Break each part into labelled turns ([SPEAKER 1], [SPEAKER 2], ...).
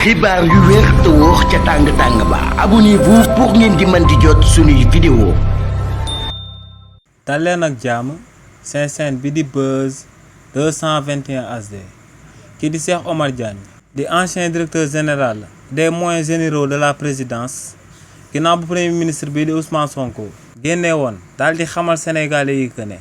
[SPEAKER 1] xibaar yu wér te wóor ca tàng ba abonnez-vous pour ngeen di mën di jot suñuy vidéo.
[SPEAKER 2] dal leen ak jàmm seen chaîne bi di Buzz 221 HD kii di Cheikh Omar Diagne di ancien directeur général des moyens généraux de la présidence ginnaaw bu premier ministre bi di Ousmane Sonko génnee woon daal di xamal sénégalais yi que ne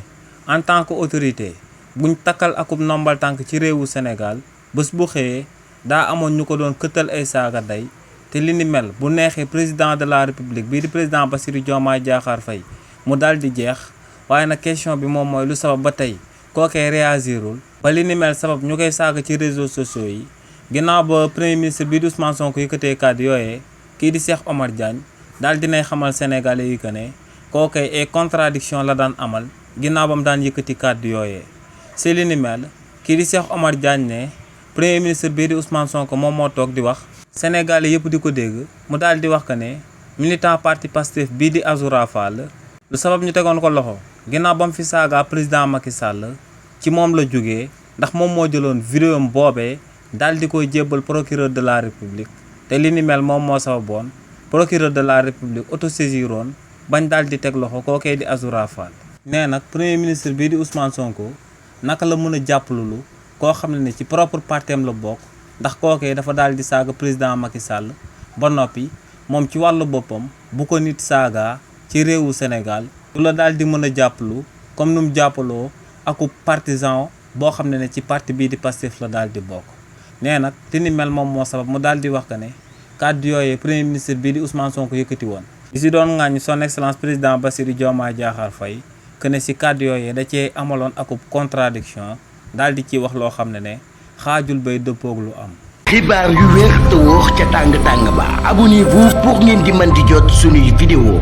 [SPEAKER 2] en tant que autorité buñ takkal akub nombal tànk ci réewu Sénégal bés bu xëyee daa amoon ñu ko doon këttal ay saaga day te li ni mel bu neexee président de la république bii di président Bassirou Diomaye Diakhar Faye mu daal di jeex waaye nag question bi moom mooy lu sabab ba tey kookee réagirul ba li ni mel sabab ñu koy saaga ci réseaux sociaux yi ginnaaw ba premier ministre bii di Ousmane Sonko yëkkatee kàddu yooyee kii di Cheikh Omar Diagne daal dinay xamal sénégalais yi que ne kookee ay contradiction la daan amal ginnaaw ba mu daan yëkkati kàddu yooyee si li ni mel kii di Cheikh Omar Diagne ne premier ministre bii di Ousmane Sonko moom moo toog di wax sénégalais yëpp di ko dégg mu daal di wax que ne militant parti Pastef bii di Azoura Fall lu sabab ñu tegoon ko loxo ginnaaw ba mu fi saaga président Macky Sall ci moom la jógee ndax moom moo jëloon vidéo am boobee daal di koy jébbal procureur de la république te li ni mel moom moo sababoon procureur de la république autosaisiroon bañ daal di teg loxo kookee di Azoura Fall. nee nag premier ministre bii di Ousmane Sonko naka la mën a jàppalulu koo xam ne ci propre partem la bokk ndax kookee dafa daal di saaga président Macky Sall ba noppi moom ci wàllu boppam bu ko nit saaga ci réewu Sénégal du la daal di mën a jàppalu comme nu mu jàppaloo aku partisan boo xam ne ci parti bii di Pastef la daal di bokk. nee nag li ni mel moom moo sabab mu daal di wax que ne kàddu yooyee premier ministre bii di Ousmane Sonko yëkkati woon di si doon ŋàññ son excellence président Bassirou Diomaye Diakhar Faye que ne si kàddu yooyee da cee amaloon akub contradiction daal di ci wax loo xam ne xaajul bay dëppoog lu am.
[SPEAKER 1] xibaar yu wér te wóor ca tàng ba abonnez-vous pour ngeen di mën di jot suñuy vidéo.